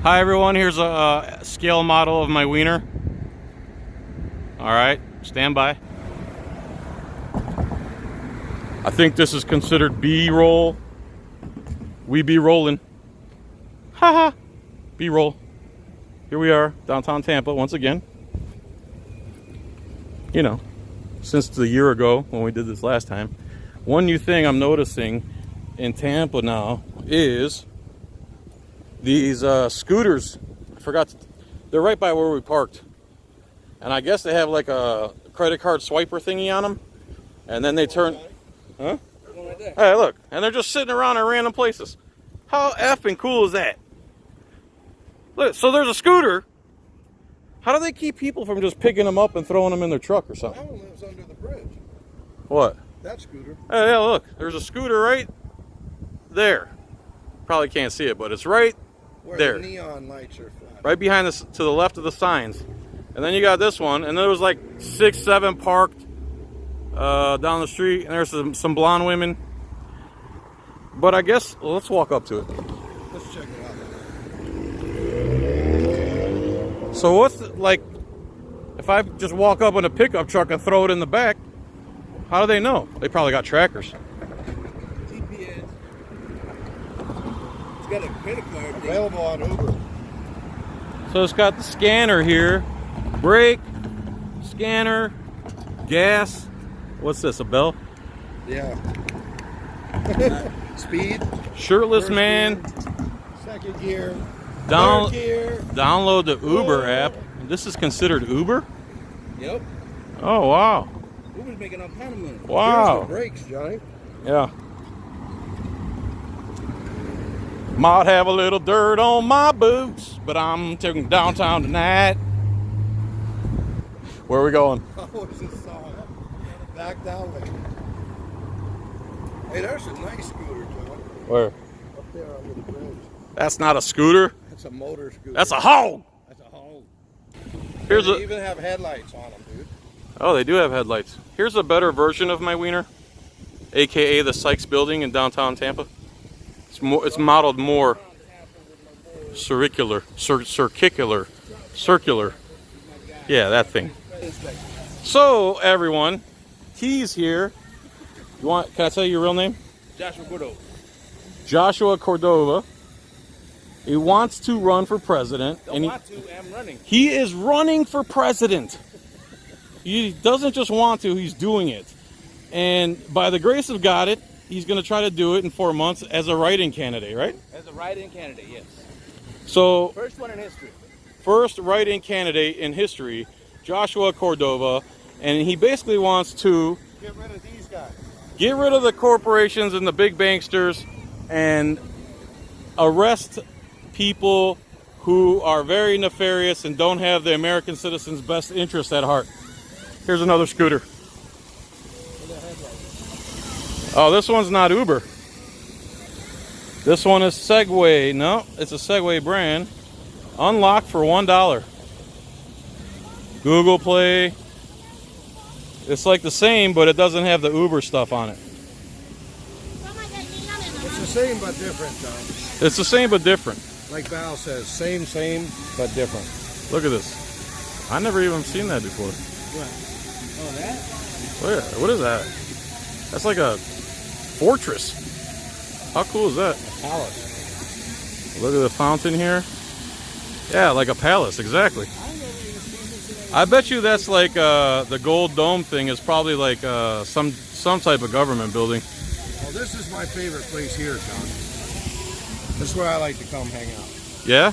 Hi everyone, here's a scale model of my wiener. Alright, stand by. I think this is considered B-roll. We be rolling. Haha. B-roll. Here we are, downtown Tampa once again. You know, since the year ago when we did this last time. One new thing I'm noticing in Tampa now is these scooters. I forgot, they're right by where we parked. And I guess they have like a credit card swiper thingy on them. And then they turn, huh? Hey, look, and they're just sitting around in random places. How effing cool is that? Look, so there's a scooter. How do they keep people from just picking them up and throwing them in their truck or something? That one lives under the bridge. What? That scooter. Hey, yeah, look, there's a scooter right there. Probably can't see it, but it's right where there. The neon lights are flat. Right behind this, to the left of the signs. And then you got this one, and there was like 6, 7 parked down the street, and there's some blonde women. But I guess, well, let's walk up to it. Let's check it out. So what's the, like, if I just walk up in a pickup truck and throw it in the back, how do they know? They probably got trackers. GPS. It's got a credit card available on Uber. So it's got the scanner here, brake, scanner, gas. What's this, a bell? Yeah. Speed. Shirtless First man. Gear, second gear. Third gear. Download the Uber app. This is considered Uber? Yep. Oh, wow. Uber's making all kind of money. Wow. Here's the brakes, Johnny. Yeah. Might have a little dirt on my boots, but I'm taking downtown tonight. Where are we going? Oh, it's this song. Back that way. Hey, there's a nice scooter, John. Where? Up there under the bridge. That's not a scooter. That's a motor scooter. That's a hog. That's a hog. Here's They a. even have headlights on them, dude. Oh, they do have headlights. Here's a better version of my wiener, aka the Sykes Building in downtown Tampa. It's more. It's modeled more circular. Yeah, that thing. So everyone, Keys here. You want? Can I tell you your real name? Joshua Cordova. Joshua Cordova. He wants to run for president. I'm running. He is running for president. He doesn't just want to, he's doing it. And by the grace of God, he's going to try to do it in 4 months as a write-in candidate, right? As a write-in candidate, yes. So, First one in history. First write-in candidate in history, Joshua Cordova. And he basically wants to Get rid of these guys. get rid of the corporations and the big banksters and arrest people who are very nefarious and don't have the American citizens' best interest at heart. Here's another scooter. Oh, this one's not Uber. This one is Segway. No, it's a Segway brand. Unlocked for $1. Google Play. It's like the same, but it doesn't have the Uber stuff on it. It's the same but different, John. It's the same but different. Like Val says, same but different. Look at this. I never even seen that before. What? Oh, that? What is that? That's like a fortress. How cool is that? Palace. Look at the fountain here. Yeah, like a palace, exactly. I bet you that's like the gold dome thing is probably like some type of government building. Well, this is my favorite place here, John. This is where I like to come hang out. Yeah?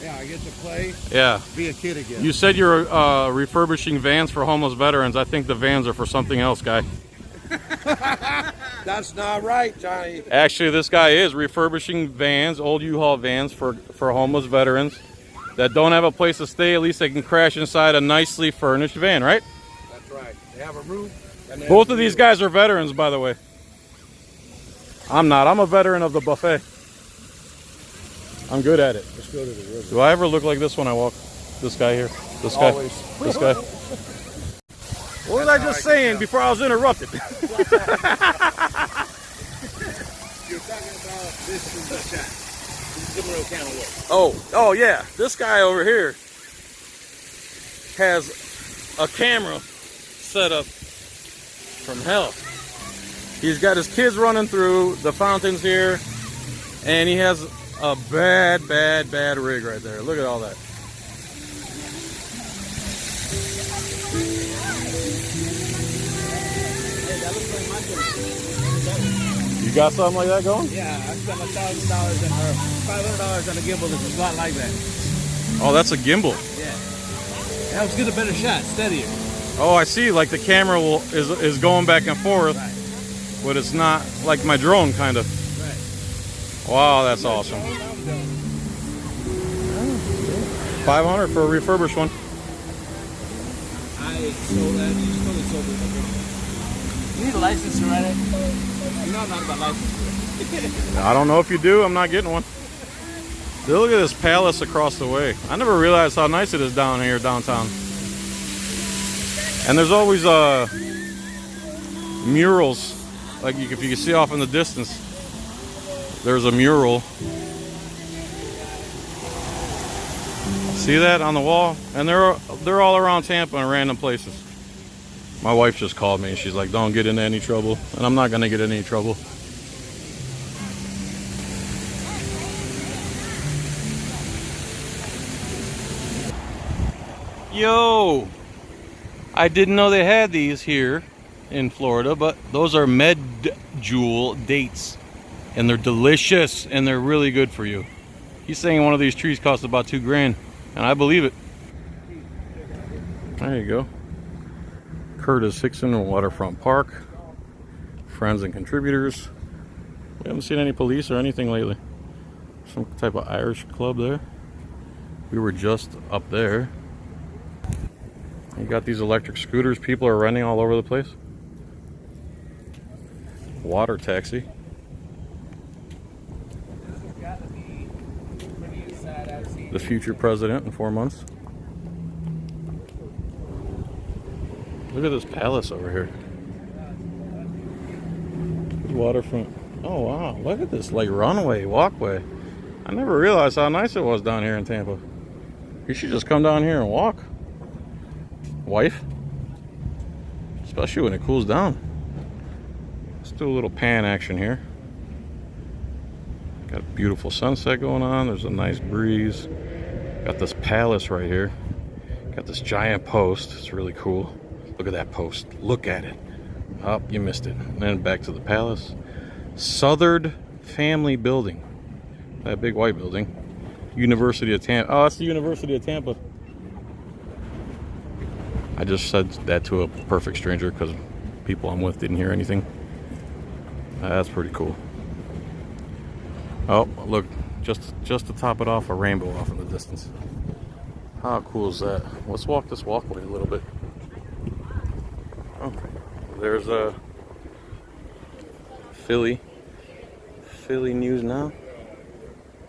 Yeah, I get to play, Yeah. be a kid again. You said you're refurbishing vans for homeless veterans. I think the vans are for something else, guy. That's not right, Johnny. Actually, this guy is refurbishing vans, old U-Haul vans for homeless veterans that don't have a place to stay. At least they can crash inside a nicely furnished van, right? That's right. They have a roof. And Both of these guys are veterans, by the way. I'm not. I'm a veteran of the buffet. I'm good at it. Let's go to the river. Do I ever look like this when I walk? This guy here? This guy? Always. This guy? What was I just saying before I was interrupted? You're talking about this in the chat. Give them a real can of work. Oh yeah. This guy over here has a camera set up from hell. He's got his kids running through the fountains here, and he has a bad rig right there. Look at all that. Hey, that looks like my gimbal. You got something like that going? Yeah, I spent $1,000 and or $500 on a gimbal that's a lot like that. Oh, that's a gimbal. Yeah. It helps get a better shot, steadier. Oh, I see. Like the camera is going back and forth, Right. but it's not like my drone, kind of. Right. Wow, that's awesome. 500 for a refurbished one. I sold that. You totally sold it. You need a license to ride it? You know I'm not about license. I don't know if you do. I'm not getting one. Dude, look at this palace across the way. I never realized how nice it is down here downtown. And there's always murals. Like if you can see off in the distance, there's a mural. See that on the wall? And they're all around Tampa in random places. My wife just called me and she's like, don't get into any trouble. And I'm not gonna get in any trouble. Yo! I didn't know they had these here in Florida, but those are Jewel dates. And they're delicious and they're really good for you. He's saying one of these trees costs about $2 grand. And I believe it. There you go. Curtis Hickson Waterfront Park. Friends and contributors. We haven't seen any police or anything lately. Some type of Irish club there. We were just up there. You got these electric scooters people are renting all over the place. Water taxi. The future president in 4 months. Look at this palace over here. Waterfront. Oh wow, look at this like runway, walkway. I never realized how nice it was down here in Tampa. You should just come down here and walk. Wife. Especially when it cools down. Let's do a little pan action here. Got a beautiful sunset going on. There's a nice breeze. Got this palace right here. Got this giant post. It's really cool. Look at that post. Look at it. Oh, you missed it. And then back to the palace. Southern Family Building. That big white building. University of Tampa. Oh, that's the University of Tampa. I just said that to a perfect stranger because people I'm with didn't hear anything. That's pretty cool. Oh, look, just to top it off, a rainbow off in the distance. How cool is that? Let's walk this walkway a little bit. Oh, there's a Philly News Now.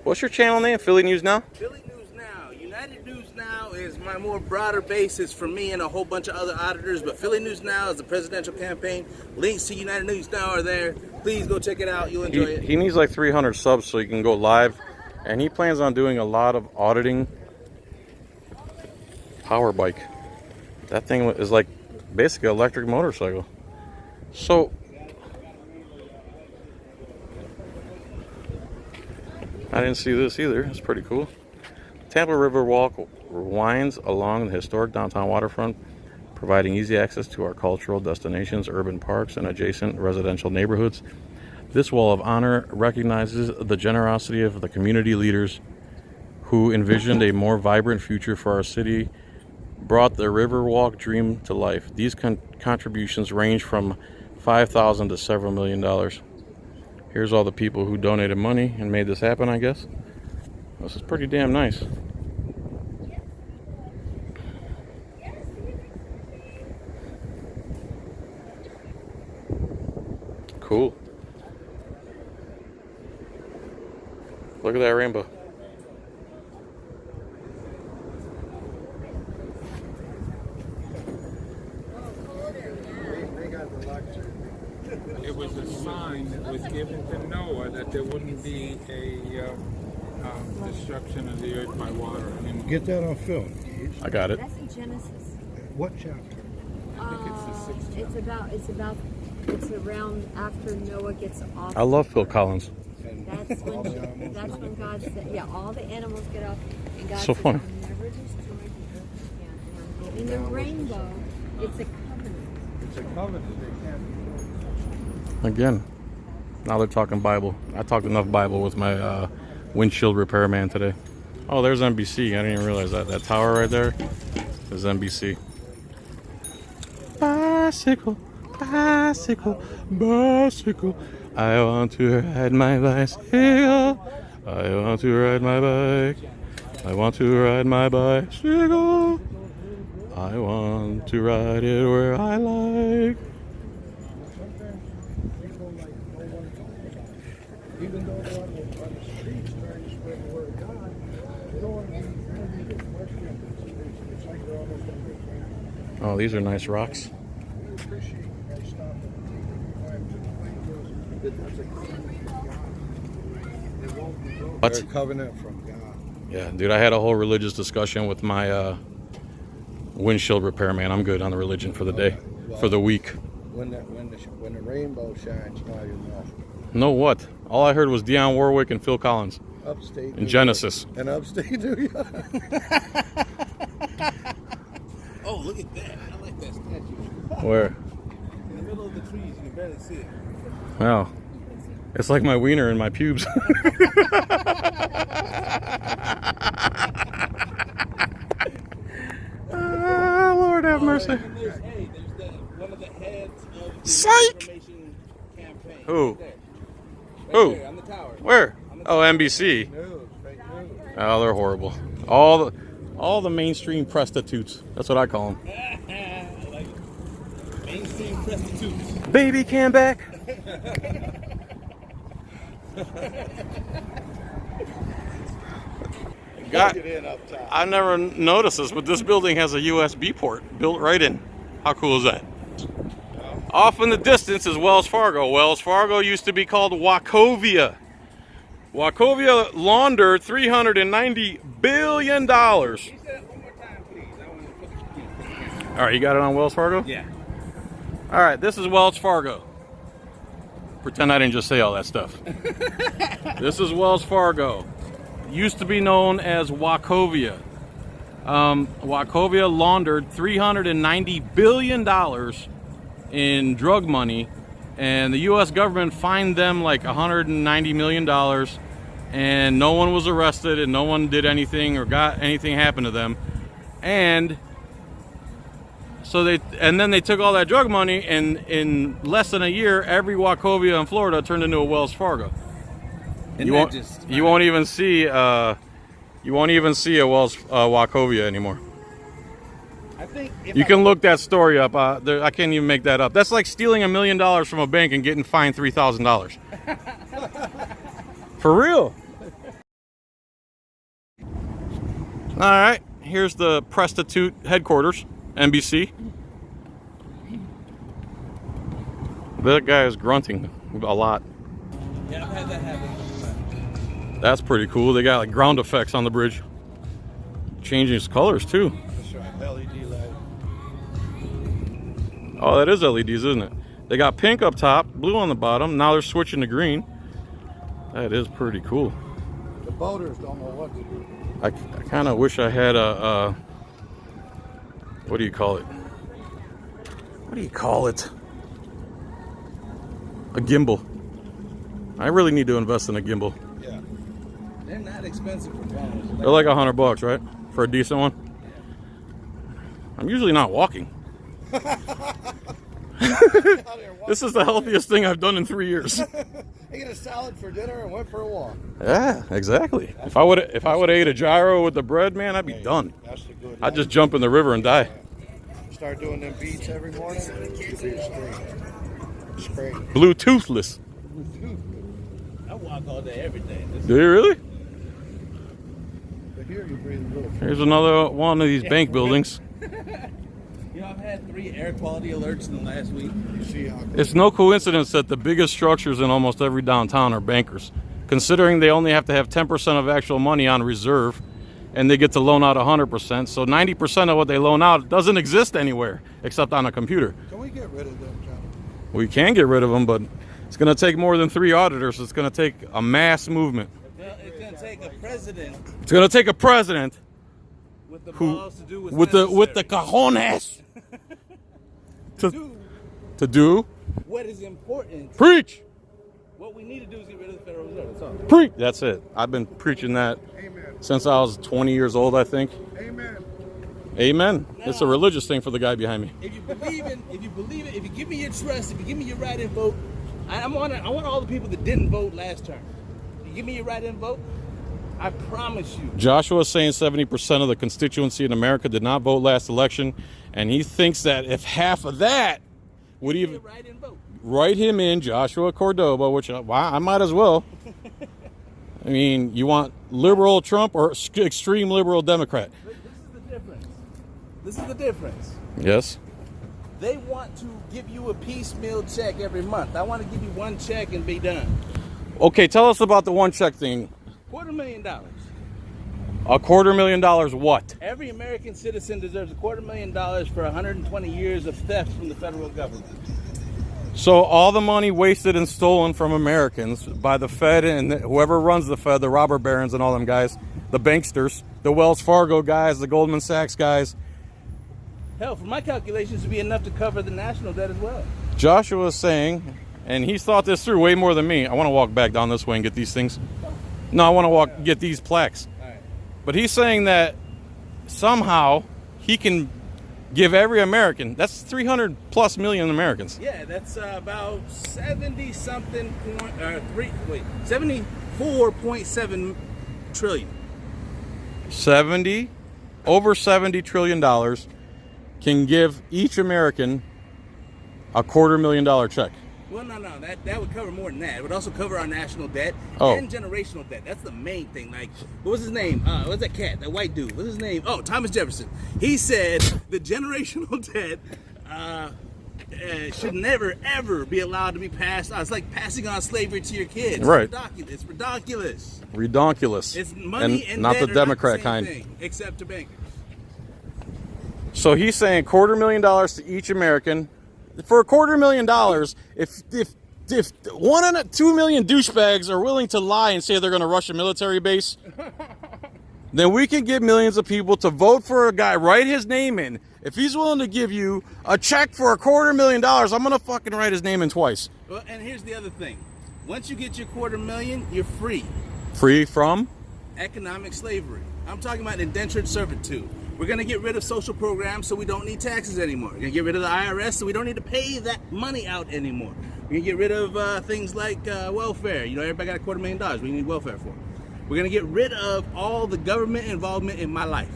What's your channel name? Philly News Now? Philly News Now. United News Now is my more broader basis for me and a whole bunch of other auditors, but Philly News Now is the presidential campaign. Links to United News Now are there. Please go check it out. You'll enjoy it. He needs like 300 subs so he can go live, and he plans on doing a lot of auditing. Power bike. That thing is like basically an electric motorcycle. So I didn't see this either. It's pretty cool. Tampa River Walk winds along the historic downtown waterfront, providing easy access to our cultural destinations, urban parks, and adjacent residential neighborhoods. This wall of honor recognizes the generosity of the community leaders who envisioned a more vibrant future for our city, brought the Riverwalk dream to life. These contributions range from $5,000 to several $1 million. Here's all the people who donated money and made this happen, I guess. This is pretty damn nice. Cool. Look at that rainbow. It was a sign that was given to Noah that there wouldn't be a destruction of the earth by water. I mean, Get that on film. I got it. That's in Genesis. What chapter? I think it's the sixth. It's around after Noah gets off. I love Phil Collins. That's when God said, yeah, all the animals get off, and God So says, funny. I'll never destroy you. And I'm giving the rainbow. It's a covenant. It's a covenant. They can't. Again, now they're talking Bible. I talked enough Bible with my windshield repairman today. Oh, there's NBC. I didn't even realize that. That tower right there is NBC. Bicycle, bicycle, bicycle. I want to ride my bicycle. I want to ride my bike. I want to ride my bicycle. I want to ride it where I like. Even though they're on the streets trying to spread the word of God, they don't want to be Muslim. It's like they're almost like Oh, these are nice rocks. I appreciate you guys stopping. What? They're a covenant from God. Yeah, dude, I had a whole religious discussion with my windshield repairman. I'm good on the religion for the day, for the week. When the rainbow shines, now you know. Know what? All I heard was Dionne Warwick and Phil Collins Upstate. in Genesis. And upstate New York. Oh, look at that. I like that statue. Where? In the middle of the trees, you can barely see it. Wow. It's like my wiener and my pubes. Ah, Lord have mercy. And there's one of the heads of the Psych! information campaign. Who? Right there. Who? There, on the tower. Where? Oh, NBC. News, fake news. Oh, they're horrible. All the mainstream prostitutes. That's what I call them. I like it. Mainstream prostitutes. Baby came back. Get in up top. I never noticed this, but this building has a USB port built right in. How cool is that? Off in the distance is Wells Fargo. Wells Fargo used to be called Wachovia. Wachovia laundered $390 billion. All Say that one more time, please. I want to put the right, you got it on Wells Fargo? Yeah. All right, this is Wells Fargo. Pretend I didn't just say all that stuff. This is Wells Fargo. Used to be known as Wachovia. Wachovia laundered $390 billion in drug money, and the U.S. government fined them like $190 million, and no one was arrested, and no one did anything or got anything happen to them. And so then they took all that drug money, and in less than a year, every Wachovia in Florida turned into a Wells Fargo. You won't even see a Wells Wachovia anymore. I think if You can look that story up. I can't even make that up. That's like stealing $1 million from a bank and getting fined $3,000. For real. All right, here's the prostitute headquarters, NBC. That guy is grunting a lot. Yeah, I've had that happen. That's pretty cool. They got like ground effects on the bridge. Changing its colors too. That's right. LED light. Oh, that is LEDs, isn't it? They got pink up top, blue on the bottom. Now they're switching to green. That is pretty cool. The boaters don't know what to do. I kind of wish I had a what do you call it? What do you call it? A gimbal. I really need to invest in a gimbal. Yeah. They're not expensive for phones. They're like $100, right? For a decent one. I'm usually not walking. This is the healthiest thing I've done in 3 years. I ate a salad for dinner and went for a walk. Yeah, exactly. If I would have ate a gyro with the bread, man, I'd be done. That's the good. I'd just jump in the river and die. Start doing them beats every morning. You'll be straight. Straight. Bluetoothless. I walk all day, every day. Do you really? But here you breathe a little. Here's another one of these bank buildings. You know, I've had 3 air quality alerts in the last week. You see how It's no coincidence that the biggest structures in almost every downtown are bankers, considering they only have to have 10% of actual money on reserve, and they get to loan out 100%. So 90% of what they loan out doesn't exist anywhere except on a computer. Can we get rid of them, John? We can get rid of them, but it's going to take more than 3 auditors. It's going to take a mass movement. Well, it's going to take a president It's going to take a president with the who, balls to do what's with the cojones, to do what is important. preach. What we need to do is get rid of the Federal Reserve. That's all. Preach. That's it. I've been preaching that Amen. since I was 20 years old, I think. Amen. Amen. It's a religious thing for the guy behind me. If you believe it, if you give me your trust, if you give me your right and vote, I want all the people that didn't vote last term. If you give me your right and vote, I promise you. Joshua is saying 70% of the constituency in America did not vote last election, and he thinks that if half of that would Give me even your right and vote. write him in, Joshua Cordoba, which I might as well. I mean, you want liberal Trump or extreme liberal Democrat? But this is the difference. This is the difference. Yes. They want to give you a piecemeal check every month. I want to give you one check and be done. Okay, tell us about the one check thing. $250,000. $250,000 what? Every American citizen deserves $250,000 for 120 years of theft from the federal government. So all the money wasted and stolen from Americans by the Fed and whoever runs the Fed, the robber barons and all them guys, the banksters, the Wells Fargo guys, the Goldman Sachs guys. Hell, for my calculations, it would be enough to cover the national debt as well. Joshua is saying, and he's thought this through way more than me. I want to walk back down this way and get these things. No, I want to get these plaques. All right. But he's saying that somehow he can give every American, that's 300 plus million Americans. Yeah, that's about 74.7 trillion. Over $70 trillion can give each American a $250,000 check. Well, no, that would cover more than that. It would also cover our national debt and generational debt. That's the main thing. Like, what was his name? What's that cat? That white dude? What's his name? Oh, Thomas Jefferson. He said the generational debt should never, ever be allowed to be passed on. It's like passing on slavery to your kids. Right. It's ridiculous. Redonkulous. It's money and not debt the are Democrat not the same kind. thing, except to bankers. So he's saying $250,000 to each American. For $250,000, if 1 and 2 million douchebags are willing to lie and say they're going to rush a military base, then we can get millions of people to vote for a guy, write his name in. If he's willing to give you a check for $250,000, I'm going to fucking write his name in twice. Well, and here's the other thing. Once you get your $250,000, you're free. Free from? Economic slavery. I'm talking about indentured servitude. We're going to get rid of social programs so we don't need taxes anymore. We're going to get rid of the IRS so we don't need to pay that money out anymore. We're going to get rid of things like welfare. You know, everybody got $250,000. What do you need welfare for? We're going to get rid of all the government involvement in my life.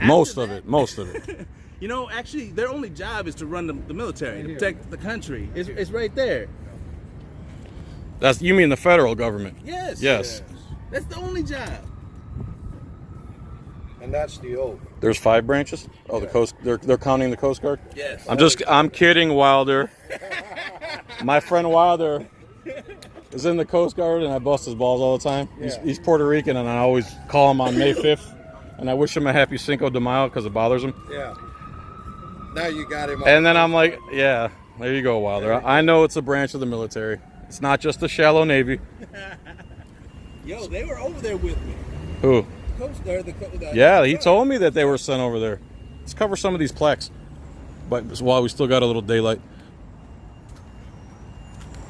Most of it. You know, actually, their only job is to run the military, to protect the country. It's right there. You mean the federal government? Yes. That's the only job. And that's the oath. There's 5 branches? Oh, the Coast. They're counting the Coast Guard? Yes. I'm kidding, Wilder. My friend Wilder is in the Coast Guard, and I bust his balls all the time. He's Puerto Rican, and I always call him on May 5th, and I wish him a happy Cinco de Mayo because it bothers him. Yeah. Now you got him. And then I'm like, yeah, there you go, Wilder. I know it's a branch of the military. It's not just the shallow Navy. Yo, they were over there with me. Who? Coast Guard. Yeah, he told me that they were sent over there. Let's cover some of these plaques. But while we still got a little daylight.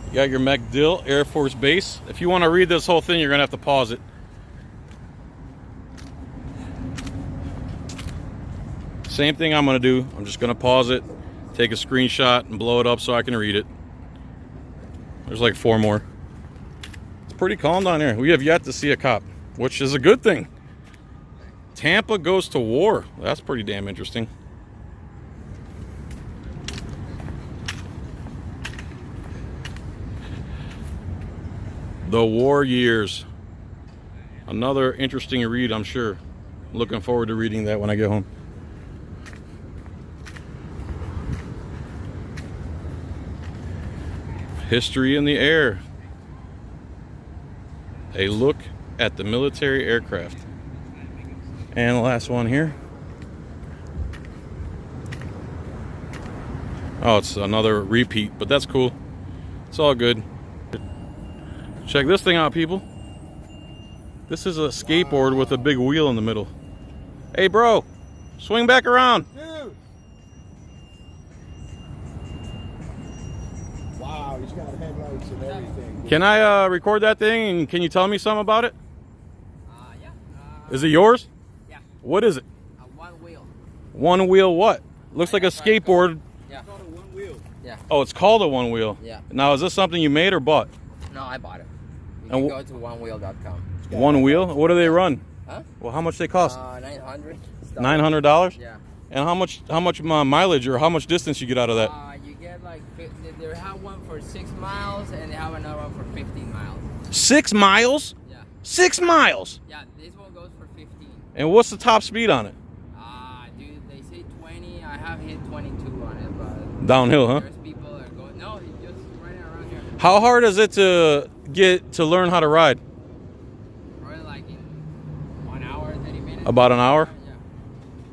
You got your MacDill Air Force Base. If you want to read this whole thing, you're going to have to pause it. Same thing I'm going to do. I'm just going to pause it, take a screenshot, and blow it up so I can read it. There's like 4 more. It's pretty calm down here. We have yet to see a cop, which is a good thing. Tampa goes to war. That's pretty damn interesting. The War Years. Another interesting read, I'm sure. Looking forward to reading that when I get home. History in the Air. a look at the military aircraft. And the last one here. Oh, it's another repeat, but that's cool. It's all good. Check this thing out, people. This is a skateboard with a big wheel in the middle. Hey, bro, swing back around. Dude. Wow, he's got headlights and everything. Can I record that thing, and can you tell me something about it? Yeah. Is it yours? Yeah. What is it? One wheel. One wheel what? Looks like a skateboard. Yeah. One wheel. Yeah. Oh, it's called a one wheel. Yeah. Now, is this something you made or bought? No, I bought it. You And can go to onewheel.com. One wheel? What do they run? Huh? Well, how much they cost? 900. $900? Yeah. And how much mileage or how much distance you get out of that? You get like they have one for 6 miles and they have another one for 15 miles. 6 miles? Yeah. 6 miles. Yeah. This one goes for 15. And what's the top speed on it? Dude, they say 20. I have hit 22 on it, but Downhill, huh? there's people that are going. No, it's just running around here. How hard is it to get to learn how to ride? Probably like in 1 hour, 30 minutes. About an hour? Yeah.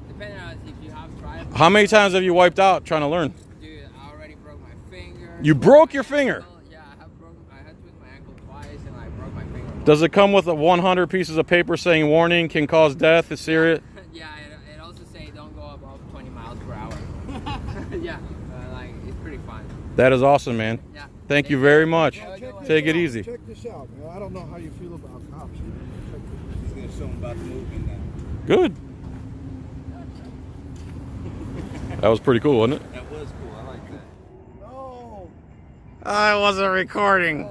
Depending on if you have tried. How many times have you wiped out trying to learn? Dude, I already broke my finger. You broke your finger? Yeah, I had twisted my ankle twice and I broke my finger. Does it come with 100 pieces of paper saying warning, can cause death, is serious? Yeah, it also say don't go above 20 miles per hour. Yeah, like it's pretty fun. That is awesome, man. Yeah. Thank you very much. Check this Take it out. easy. Check this out. You know, I don't know how you feel about cops. Check He's gonna show him about the movement now. Good. That was pretty cool, wasn't it? That was cool. I like that. this. No. I wasn't recording.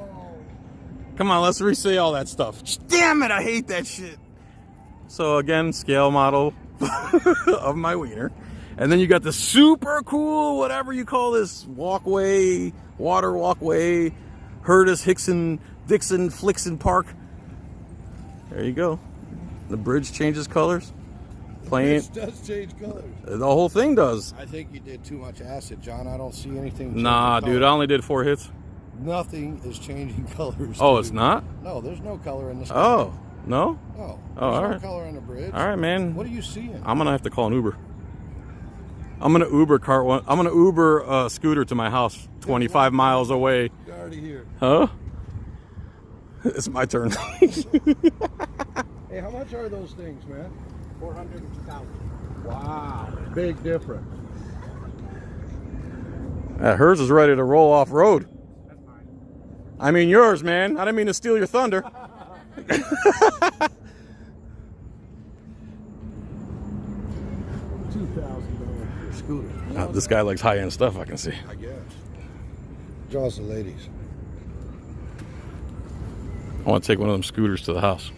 Come on, let's re-say all that stuff. Damn it, I hate that shit. So again, scale model of my wiener. And then you got the super cool, whatever you call this, walkway, water walkway, Hurtis, Hickson, Dixon, Flixon Park. There you go. The bridge changes colors. Plain. This does change colors. The whole thing does. I think you did too much acid, John. I don't see anything. Nah, changing dude, I color. only did 4 hits. Nothing is changing colors. Oh, dude. it's not? No, there's no color in the sky. Oh, no? No. Oh, There's all no right. color in the bridge. All right, man. What are you seeing? I'm gonna have to call an Uber. I'm gonna Uber a scooter to my house 25 miles away. You're already here. Huh? It's my turn. Hey, how much are those things, man? 400,000. Wow. Big difference. Hers is ready to roll off road. That's mine. I mean yours, man. I didn't mean to steal your thunder. $2,000 for a scooter. This guy likes high-end stuff, I can see. I guess. Draws the ladies. I want to take one of them scooters to the house.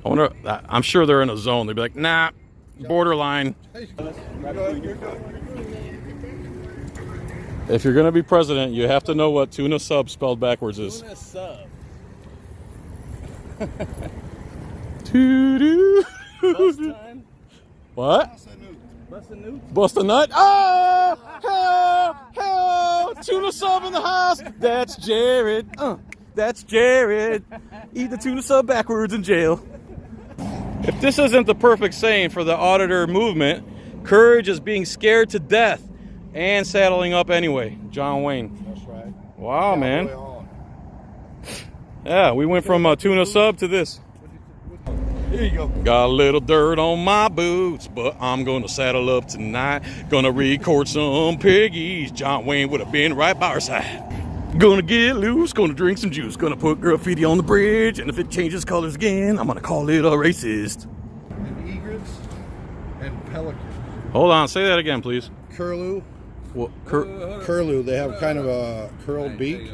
I wonder. I'm sure they're in a zone. They'd be like, nah, borderline. If you're gonna be president, you have to know what tuna sub spelled backwards is. Tuna sub. Doo-doo. Bust time. What? Bust a newt. Bust a nut? Oh! Hell! Hell! Tuna sub in the house. That's Jared. That's Jared. Eat the tuna sub backwards in jail. If this isn't the perfect saying for the auditor movement, courage is being scared to death and saddling up anyway. John Wayne. That's right. Wow, man. Boy, on. Yeah, we went from a tuna sub to this. Here you go. Got a little dirt on my boots, but I'm gonna saddle up tonight. Gonna record some piggies. John Wayne would have been right by our side. Gonna get loose, gonna drink some juice, gonna put graffiti on the bridge, and if it changes colors again, I'm gonna call it a racist. And egrets and pelicans. Hold on, say that again, please. Curlew. Well, Curlew, they have kind of a curled beak.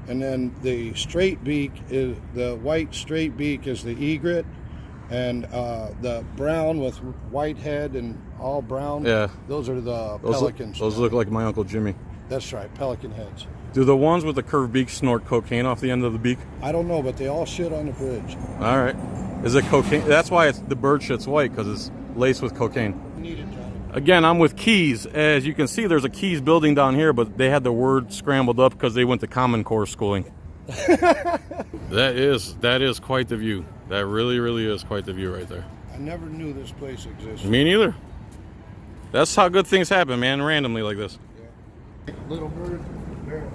And then the straight beak is the white straight beak is the egret, and the brown with white head and all brown. Yeah. Those are the pelicans. Those look like my Uncle Jimmy. That's right, pelican heads. Do the ones with the curved beak snort cocaine off the end of the beak? I don't know, but they all shit on the bridge. All right. Is it cocaine? That's why the bird shit's white, because it's laced with cocaine. Need it, Johnny. Again, I'm with Keys. As you can see, there's a Keys building down here, but they had the word scrambled up because they went to Common Core schooling. That is quite the view. That really is quite the view right there. I never knew this place existed. Me neither. That's how good things happen, man, randomly like this. Little bird. There.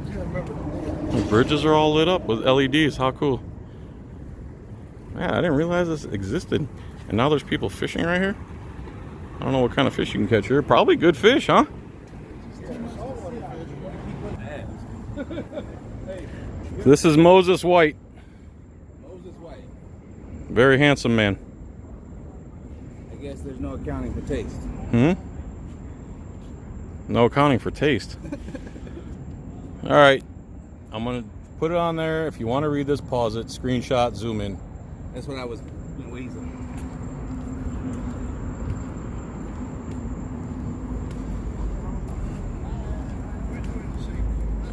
You remember the The bridges are all lit up with LEDs. How cool. Man, I didn't realize this existed. And now there's people fishing right here. I don't know what kind of fish you can catch here. Probably good fish, huh? This is Moses White. Moses White. Very handsome man. I guess there's no accounting for taste. No accounting for taste. All right. I'm going to put it on there. If you want to read this, pause it, screenshot, zoom in. That's what I was wheezing.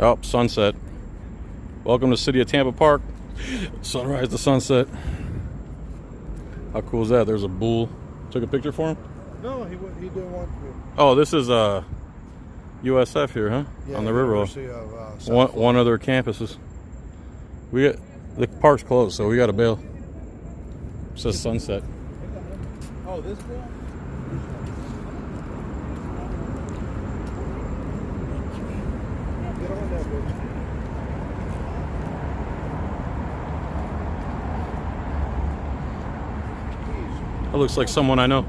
Oh, sunset. Welcome to City of Tampa Park. Sunrise to sunset. How cool is that? There's a bull. Took a picture for him? No, he didn't want to. Oh, this is USF here, huh? Yeah, on the river. University of, South One of their campuses. The park's closed, so we got to bail. It says sunset. Oh, this one? Get on that bitch. That looks like someone I know.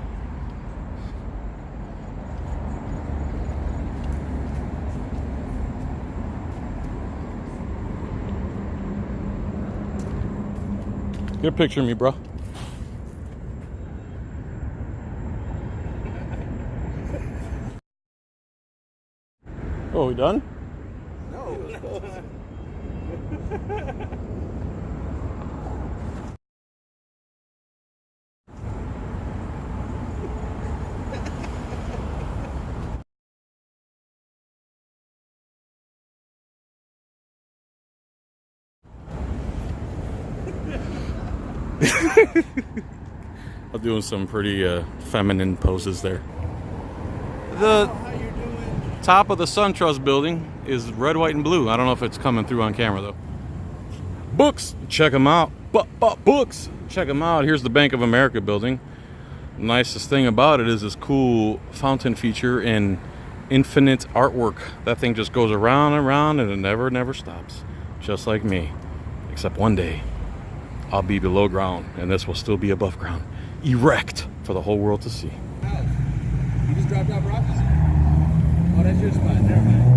Get a picture of me, bro. Oh, we done? No. I'm doing some pretty feminine poses there. The top of the SunTrust building is red, white, and blue. I don't know if it's coming through on camera though. Books, check them out. Books, check them out. Here's the Bank of America building. The nicest thing about it is this cool fountain feature and infinite artwork. That thing just goes around and around and it never stops. Just like me. Except one day, I'll be below ground and this will still be above ground. Erect for the whole world to see. You just dropped off rocks? Oh, that's your spot. Never mind.